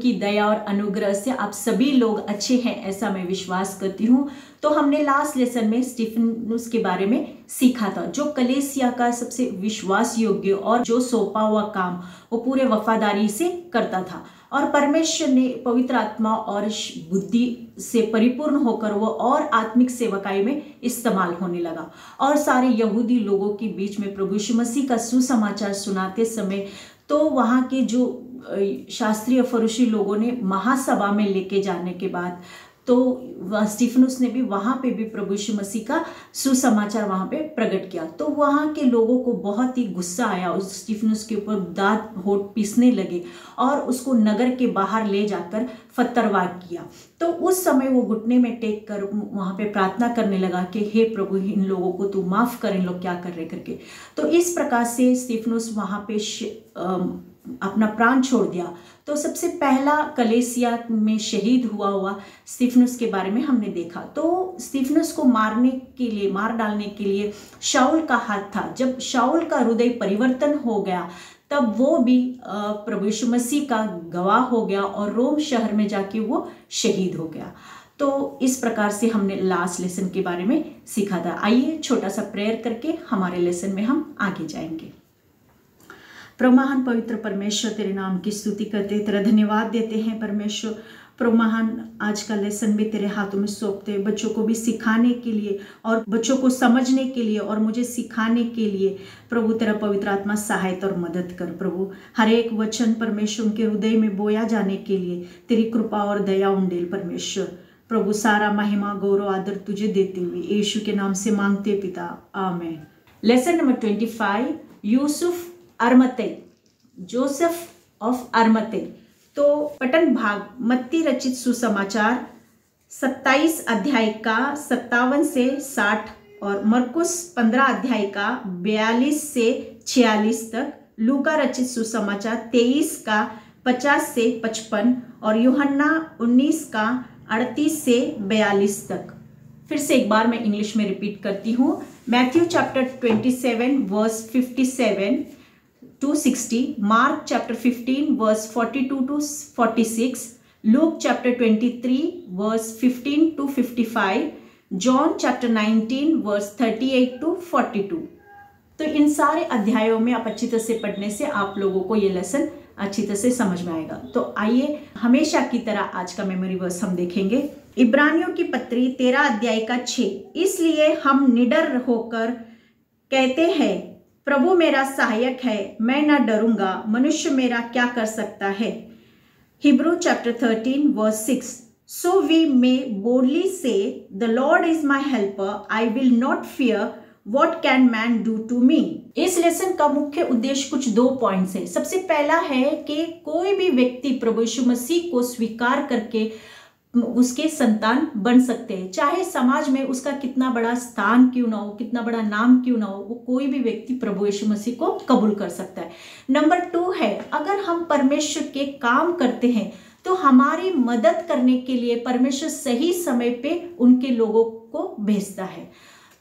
की दया और अनुग्रह से आप सभी लोग अच्छे हैं ऐसा मैं विश्वास करती हूँ। तो हमने लास्ट लेसन में स्टीफनुस के बारे में सीखा था, जो कलीसिया का सबसे विश्वास योग्य और जो सौंपा हुआ काम वो पूरे वफादारी से करता था, और परमेश्वर ने पवित्र आत्मा और बुद्धि से परिपूर्ण होकर वो और आत्मिक सेवकाई में इस्तेमाल होने लगा, और सारे यहूदी लोगों के बीच में प्रभु यीशु मसीह का सुसमाचार सुनाते समय तो वहाँ के जो शास्त्रीय फरीसी लोगों ने महासभा में लेके जाने के बाद तो स्टीफनुस ने भी वहाँ पे भी प्रभु यीशु मसीह का सुसमाचार वहाँ पे प्रकट किया। तो वहाँ के लोगों को बहुत ही गुस्सा आया, उस स्टीफनुस के ऊपर दांत होठ पीसने लगे और उसको नगर के बाहर ले जाकर पत्थरवार किया। तो उस समय वो घुटने में टेक कर वहाँ पे प्रार्थना करने लगा कि हे प्रभु, इन लोगों को तू माफ कर, इन लोग क्या कर रहे करके। तो इस प्रकार से स्टीफनुस वहाँ पे अपना प्राण छोड़ दिया। तो सबसे पहला कलीसिया में शहीद हुआ स्टीफनुस के बारे में हमने देखा। तो स्टीफनुस को मार डालने के लिए शाऊल का हाथ था। जब शाऊल का हृदय परिवर्तन हो गया तब वो भी प्रभु यीशु मसीह का गवाह हो गया और रोम शहर में जाके वो शहीद हो गया। तो इस प्रकार से हमने लास्ट लेसन के बारे में सीखा था। आइए छोटा सा प्रेयर करके हमारे लेसन में हम आगे जाएंगे। प्रभु महान पवित्र परमेश्वर, तेरे नाम की स्तुति करते, तेरा धन्यवाद देते हैं परमेश्वर। प्रभु महान, आज का लेसन भी तेरे हाथों में सौंपते, बच्चों को भी सिखाने के लिए और बच्चों को समझने के लिए और मुझे सिखाने के लिए प्रभु तेरा पवित्र आत्मा सहायता और मदद कर। प्रभु हर एक वचन परमेश्वर उनके हृदय में बोया जाने के लिए तेरी कृपा और दया उंडेल परमेश्वर। प्रभु सारा महिमा गौरव आदर तुझे देते हुए यीशु के नाम से मांगते पिता, आमीन। लेसन नंबर 25, यूसुफ अरमतई, जोसेफ ऑफ अरमतई। तो पठन भाग मत्ती रचित सुसमाचार 27 अध्याय का 57 से 60 और मरकुस 15 अध्याय का 42 से 46 तक, लूका रचित सुसमाचार 23 का 50 से 55 और यूहन्ना 19 का 38 से 42 तक। फिर से एक बार मैं इंग्लिश में रिपीट करती हूँ। Matthew chapter 27 verse 57 to 60, Mark chapter 15 verse 42 to 46, Luke chapter 23 verse 15 to 55, John chapter 19 verse 38 to 42। तो इन सारे अध्यायों में आप अच्छी तरह से पढ़ने से आप लोगों को ये लेसन अच्छी तरह से समझ में आएगा। तो आइए हमेशा की तरह आज का मेमोरी वर्स हम देखेंगे। इब्रानियों की पत्री 13 अध्याय का 6, इसलिए हम निडर होकर कहते हैं, प्रभु मेरा सहायक है, मैं ना डरूंगा, मनुष्य मेरा क्या कर सकता है। Hebrew chapter 13 verse 6, so we may boldly say the Lord is my helper, I will not fear what can man do to me. इस लेसन का मुख्य उद्देश्य कुछ 2 पॉइंट्स है। सबसे पहला है कि कोई भी व्यक्ति प्रभु यीशु मसीह को स्वीकार करके उसके संतान बन सकते हैं, चाहे समाज में उसका कितना बड़ा स्थान क्यों ना हो, कितना बड़ा नाम क्यों ना हो, वो कोई भी व्यक्ति प्रभु यीशु मसीह को कबूल कर सकता है। नंबर 2 है, अगर हम परमेश्वर के काम करते हैं तो हमारी मदद करने के लिए परमेश्वर सही समय पे उनके लोगों को भेजता है।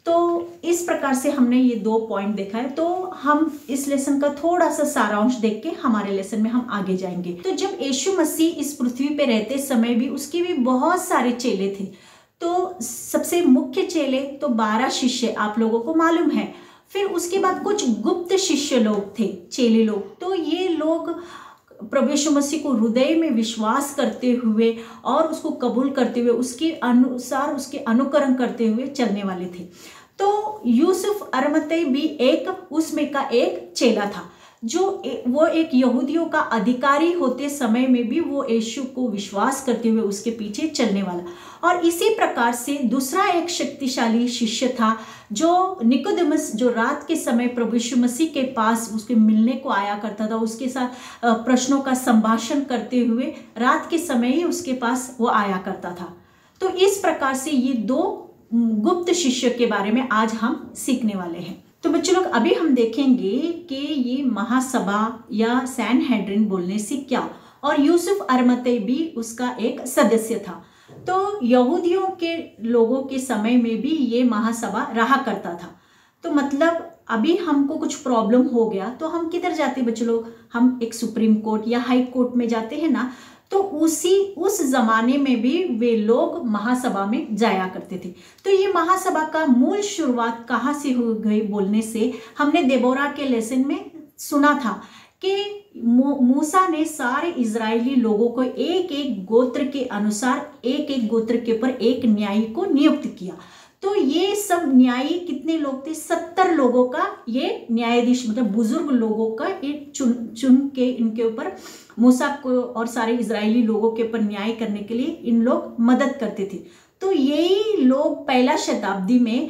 तो इस प्रकार से हमने ये 2 पॉइंट देखा है। तो हम इस लेसन का थोड़ा सा सारांश देख के हमारे लेसन में हम आगे जाएंगे। तो जब यीशु मसीह इस पृथ्वी पे रहते समय भी उसके भी बहुत सारे चेले थे। तो सबसे मुख्य चेले तो 12 शिष्य आप लोगों को मालूम है। फिर उसके बाद कुछ गुप्त शिष्य लोग थे, चेले लोग। तो ये लोग प्रभु यीशु मसीह को हृदय में विश्वास करते हुए और उसको कबूल करते हुए उसके अनुसार उसके अनुकरण करते हुए चलने वाले थे। तो यूसुफ अरमतई भी उसमें का एक चेला था, वो एक यहूदियों का अधिकारी होते समय में भी वो यीशु को विश्वास करते हुए उसके पीछे चलने वाला। और इसी प्रकार से दूसरा एक शक्तिशाली शिष्य था जो निकोदेमस, जो रात के समय प्रभु यीशु मसीह के पास उसके मिलने को आया करता था, उसके साथ प्रश्नों का संभाषण करते हुए रात के समय ही उसके पास वो आया करता था। तो इस प्रकार से ये 2 गुप्त शिष्य के बारे में आज हम सीखने वाले हैं। तो बच्चों लोग, अभी हम देखेंगे कि ये महासभा या सैनहेड्रिन बोलने से क्या, और यूसुफ अरमतई भी उसका एक सदस्य था। तो यहूदियों के लोगों के समय में भी ये महासभा रहा करता था। तो मतलब अभी हमको कुछ प्रॉब्लम हो गया तो हम किधर जाते बच्चों लोग, हम एक सुप्रीम कोर्ट या हाई कोर्ट में जाते हैं ना। तो उस जमाने में भी वे लोग महासभा में जाया करते थे। तो ये महासभा का मूल शुरुआत कहाँ से हो गई बोलने से हमने देबोरा के लेसन में सुना था कि मूसा ने सारे इजरायली लोगों को एक एक गोत्र के अनुसार एक एक गोत्र के ऊपर एक न्यायी को नियुक्त किया। तो ये सब न्यायी कितने लोग थे? 70 लोगों का ये न्यायाधीश मतलब बुजुर्ग लोगों का एक चुन के इनके ऊपर मूसा को और सारे इजरायली लोगों के ऊपर न्याय करने के लिए इन लोग मदद करते थे। तो यही लोग पहला शताब्दी में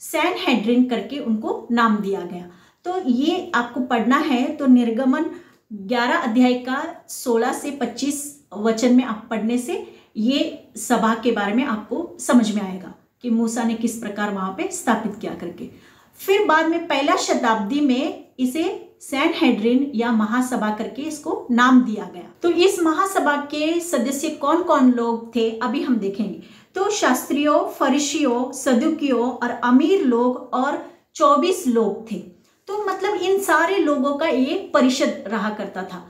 सैनहेड्रिन करके उनको नाम दिया गया। तो ये आपको पढ़ना है तो निर्गमन 11 अध्याय का 16 से 25 वचन में आप पढ़ने से ये सभा के बारे में आपको समझ में आएगा कि मूसा ने किस प्रकार वहां पे स्थापित किया करके। फिर बाद में पहला शताब्दी में इसे सैनहेड्रिन या महासभा करके इसको नाम दिया गया। तो इस महासभा के सदस्य कौन कौन लोग थे अभी हम देखेंगे। तो शास्त्रियों, फरीसियों, सदुकियों और अमीर लोग और 24 लोग थे। तो मतलब इन सारे लोगों का एक परिषद रहा करता था।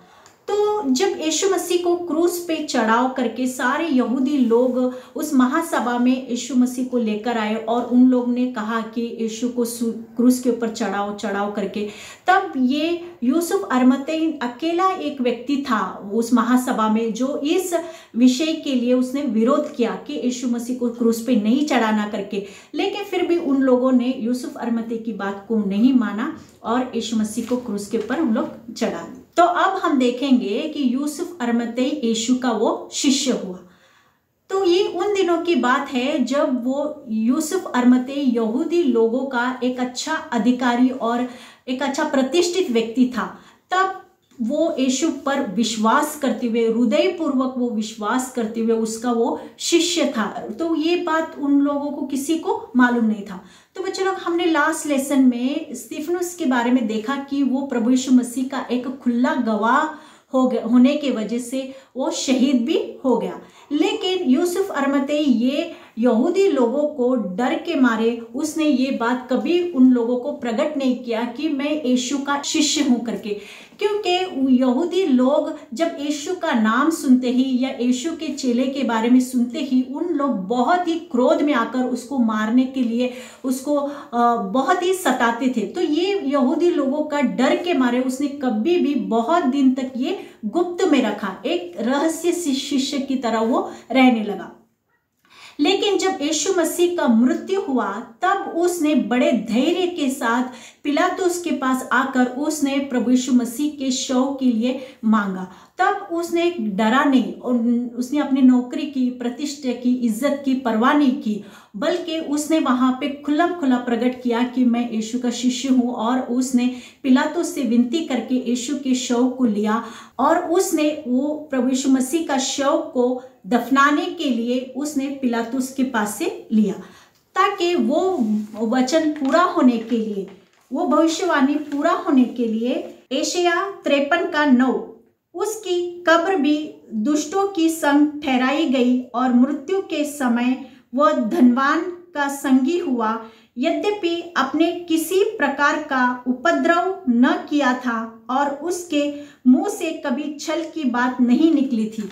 तो जब यीशु मसीह को क्रूस पे चढ़ाव करके सारे यहूदी लोग उस महासभा में यीशु मसीह को लेकर आए और उन लोग ने कहा कि यीशु को क्रूस के ऊपर चढ़ाव करके, तब ये यूसुफ अरमतई अकेला एक व्यक्ति था उस महासभा में जो इस विषय के लिए उसने विरोध किया कि यीशु मसीह को क्रूस पे नहीं चढ़ाना करके। लेकिन फिर भी उन लोगों ने यूसुफ अरमतई की बात को नहीं माना और यीशु मसीह को क्रूस के ऊपर उन लोग चढ़ा। तो अब हम देखेंगे कि यूसुफ अरमतई यीशु का वो शिष्य हुआ। तो ये उन दिनों की बात है जब वो यूसुफ अरमतई यहूदी लोगों का एक अच्छा अधिकारी और एक अच्छा प्रतिष्ठित व्यक्ति था। तब वो यीशु पर विश्वास करते हुए, हृदयपूर्वक वो विश्वास करते हुए उसका वो शिष्य था। तो ये बात उन लोगों को किसी को मालूम नहीं था। तो बच्चों लोग हमने लास्ट लेसन में स्तिफनुस के बारे में देखा कि वो प्रभु यीशु मसीह का एक खुला गवाह होने के वजह से वो शहीद भी हो गया। लेकिन यूसुफ अरमतई ये यहूदी लोगों को डर के मारे उसने ये बात कभी उन लोगों को प्रकट नहीं किया कि मैं यीशु का शिष्य हूं करके, क्योंकि यहूदी लोग जब यीशु का नाम सुनते ही या यीशु के चेले के बारे में सुनते ही उन लोग बहुत ही क्रोध में आकर उसको मारने के लिए उसको बहुत ही सताते थे। तो ये यहूदी लोगों का डर के मारे उसने कभी भी बहुत दिन तक ये गुप्त में रखा, एक रहस्य शिष्य की तरह वो रहने लगा। लेकिन जब यीशु मसीह का मृत्यु हुआ तब उसने बड़े धैर्य के साथ पिलातुस के पास आकर उसने प्रभु यीशु मसीह के शव के लिए मांगा। तब उसने डरा नहीं और उसने अपनी नौकरी की, प्रतिष्ठा की, इज्जत की परवाह नहीं की, बल्कि उसने वहां पे खुल्लम खुला प्रकट किया कि मैं यीशु का शिष्य हूं। और उसने पिलातुस से विनती करके यीशु के शव को लिया और उसने वो प्रभु यीशु मसीह का शव को दफनाने के लिए उसने पिलातुस के पास से लिया, ताकि वो वचन पूरा होने के लिए, वो भविष्यवाणी पूरा होने के लिए यशायाह 53:9 उसकी कब्र भी दुष्टों की संग ठहराई गई और मृत्यु के समय वह धनवान का संगी हुआ, यद्यपि अपने किसी प्रकार का उपद्रव न किया था और उसके मुंह से कभी छल की बात नहीं निकली थी।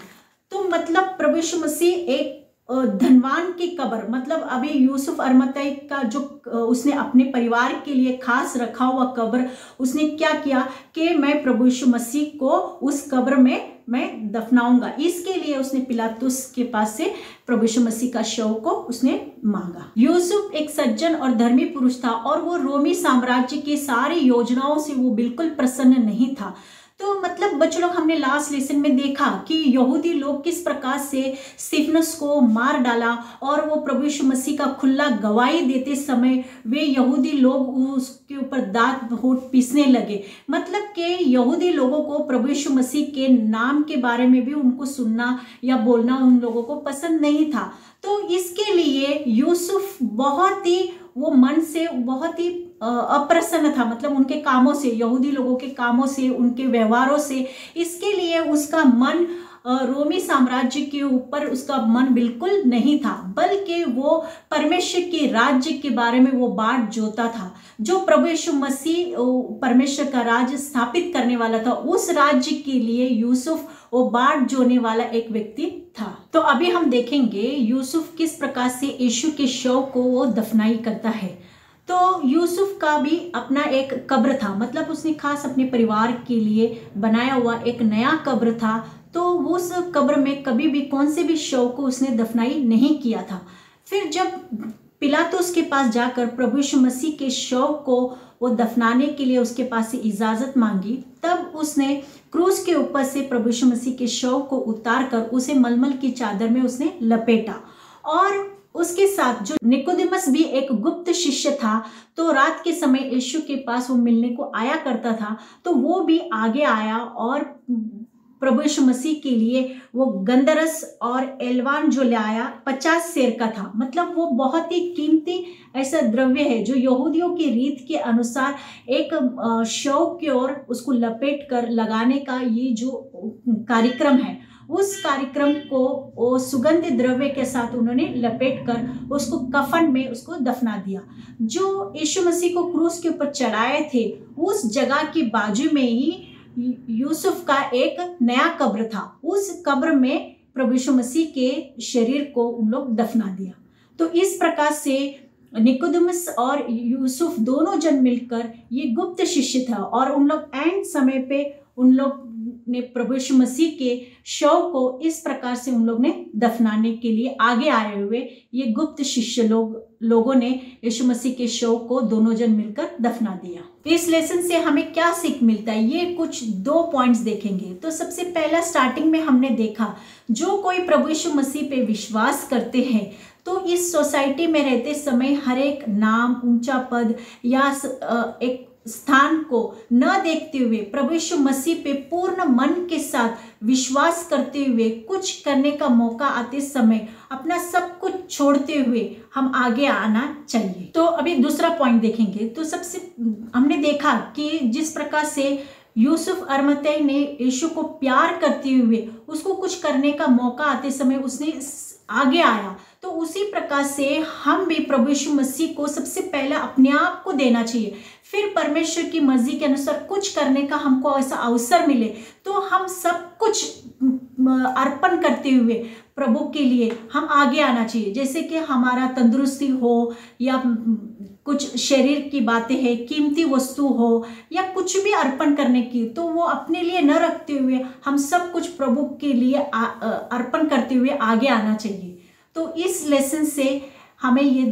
तो मतलब प्रभु यीशु मसीह एक धनवान की कब्र, मतलब अभी यूसुफ अरमतई का जो उसने अपने परिवार के लिए खास रखा हुआ कब्र, उसने क्या किया कि मैं प्रभु यीशु मसीह को उस कब्र में मैं दफनाऊंगा। इसके लिए उसने पिलातुस के पास से प्रभु यीशु मसीह का शव को उसने मांगा। यूसुफ एक सज्जन और धर्मी पुरुष था और वो रोमी साम्राज्य के सारी योजनाओं से वो बिल्कुल प्रसन्न नहीं था। तो मतलब बच्चों लोग हमने लास्ट लेसन में देखा कि यहूदी लोग किस प्रकार से स्तिफनुस को मार डाला और वो प्रभु यीशु मसीह का खुला गवाही देते समय वे यहूदी लोग उसके ऊपर दांत होठ पीसने लगे। मतलब कि यहूदी लोगों को प्रभु यीशु मसीह के नाम के बारे में भी उनको सुनना या बोलना उन लोगों को पसंद नहीं था। तो इसके लिए यूसुफ बहुत ही वो मन से बहुत ही अप्रसन्न था, मतलब उनके कामों से, यहूदी लोगों के कामों से, उनके व्यवहारों से। इसके लिए उसका मन रोमी साम्राज्य के ऊपर उसका मन बिल्कुल नहीं था, बल्कि वो परमेश्वर के राज्य के बारे में वो बाट जोता था। जो प्रभु यीशु मसीह परमेश्वर का राज्य स्थापित करने वाला था, उस राज्य के लिए यूसुफ वो बाट जोने वाला एक व्यक्ति था। तो अभी हम देखेंगे यूसुफ किस प्रकार से यीशु के शव को वो दफनाई करता है। तो यूसुफ का भी अपना एक कब्र था, मतलब उसने खास अपने परिवार के लिए बनाया हुआ एक नया कब्र था। तो उस कब्र में कभी भी कौन से भी शव को उसने दफनाई नहीं किया था। फिर जब पिलातुस के पास जाकर प्रभु यीशु मसीह के शव को वो दफनाने के लिए उसके पास से इजाज़त मांगी, तब उसने क्रूस के ऊपर से प्रभु यीशु मसीह के शव को उतार कर उसे मलमल की चादर में उसने लपेटा। और उसके साथ जो निकोदेमस भी एक गुप्त शिष्य था, तो रात के समय यीशु के पास वो मिलने को आया करता था, तो वो भी आगे आया और प्रभु यीशु मसीह के लिए वो गंधरस और एलवान जो ले आया 50 सेर का था। मतलब वो बहुत ही कीमती ऐसा द्रव्य है जो यहूदियों की रीत के अनुसार एक शव की ओर उसको लपेट कर लगाने का ये जो कार्यक्रम है, उस कार्यक्रम को वो सुगंधित द्रव्य के साथ उन्होंने लपेट कर उसको कफन में उसको दफना दिया। जो यीशु मसीह को क्रूस के ऊपर चढ़ाए थे, उस जगह के बाजू में ही यूसुफ का एक नया कब्र था। उस कब्र में प्रभु यीशु मसीह के शरीर को उन लोग दफना दिया। तो इस प्रकार से निकोदेमस और यूसुफ दोनों जन मिलकर ये गुप्त शिष्य था, और उन लोग एंड समय पे उन लोग ने प्रभु यीशु मसीह के शव को इस प्रकार से उन लोग ने दफनाने के लिए आगे आए हुए ये गुप्त शिष्य लोगों ने यीशु मसीह के शव को दोनों जन मिलकर दफना दिया। इस लेसन से हमें क्या सीख मिलता है, ये कुछ 2 पॉइंट्स देखेंगे। तो सबसे पहला, स्टार्टिंग में हमने देखा जो कोई प्रभु यीशु मसीह पे विश्वास करते हैं, तो इस सोसाइटी में रहते समय हर एक नाम, ऊंचा पद या एक स्थान को न देखते हुए प्रभु यीशु मसीह पे पूर्ण मन के साथ विश्वास करते हुए कुछ करने का मौका आते समय अपना सब कुछ छोड़ते हुए हम आगे आना चाहिए। तो अभी दूसरा पॉइंट देखेंगे। तो सबसे हमने देखा कि जिस प्रकार से यूसुफ अरमतई ने यीशु को प्यार करते हुए उसको कुछ करने का मौका आते समय उसने आगे आया, तो उसी प्रकार से हम भी प्रभु यीशु मसीह को सबसे पहले अपने आप को देना चाहिए। फिर परमेश्वर की मर्जी के अनुसार कुछ करने का हमको ऐसा अवसर मिले तो हम सब कुछ अर्पण करते हुए प्रभु के लिए हम आगे आना चाहिए। जैसे कि हमारा तंदुरुस्ती हो या कुछ शरीर की बातें हैं, कीमती वस्तु हो या कुछ भी अर्पण करने की, तो वो अपने लिए न रखते हुए हम सब कुछ प्रभु के लिए अर्पण करते हुए आगे आना चाहिए। तो इस लेसन से हमें ये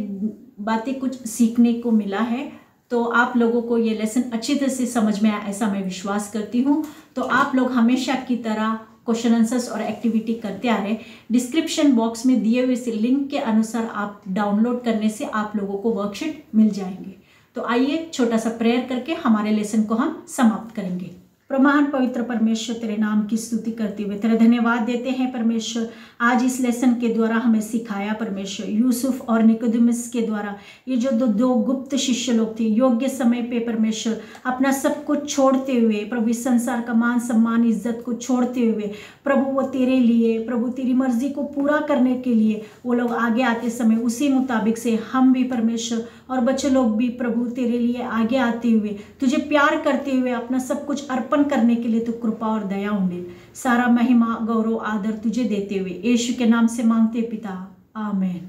बातें कुछ सीखने को मिला है। तो आप लोगों को ये लेसन अच्छी तरह से समझ में आया ऐसा मैं विश्वास करती हूँ। तो आप लोग हमेशा की तरह क्वेश्चन आंसर्स और एक्टिविटी करते आ रहे। डिस्क्रिप्शन बॉक्स में दिए हुए इस लिंक के अनुसार आप डाउनलोड करने से आप लोगों को वर्कशीट मिल जाएंगे। तो आइए छोटा सा प्रेयर करके हमारे लेसन को हम समाप्त करेंगे। प्रमाण पवित्र परमेश्वर, तेरे नाम की स्तुति करते हुए तेरा धन्यवाद देते हैं परमेश्वर। आज इस लेसन के द्वारा हमें सिखाया परमेश्वर, यूसुफ और निकोदेमस के द्वारा ये जो दो गुप्त शिष्य लोग थे, योग्य समय पे परमेश्वर अपना सब कुछ छोड़ते हुए, प्रभु इस संसार का मान सम्मान इज्जत को छोड़ते हुए प्रभु वो तेरे लिए, प्रभु तेरी मर्जी को पूरा करने के लिए वो लोग आगे आते समय उसी मुताबिक से हम भी परमेश्वर और बच्चे लोग भी प्रभु तेरे लिए आगे आते हुए तुझे प्यार करते हुए अपना सब कुछ अर्पण करने के लिए तू कृपा और दया उंडेल। सारा महिमा गौरव आदर तुझे देते हुए यीशु के नाम से मांगते पिता, आमीन।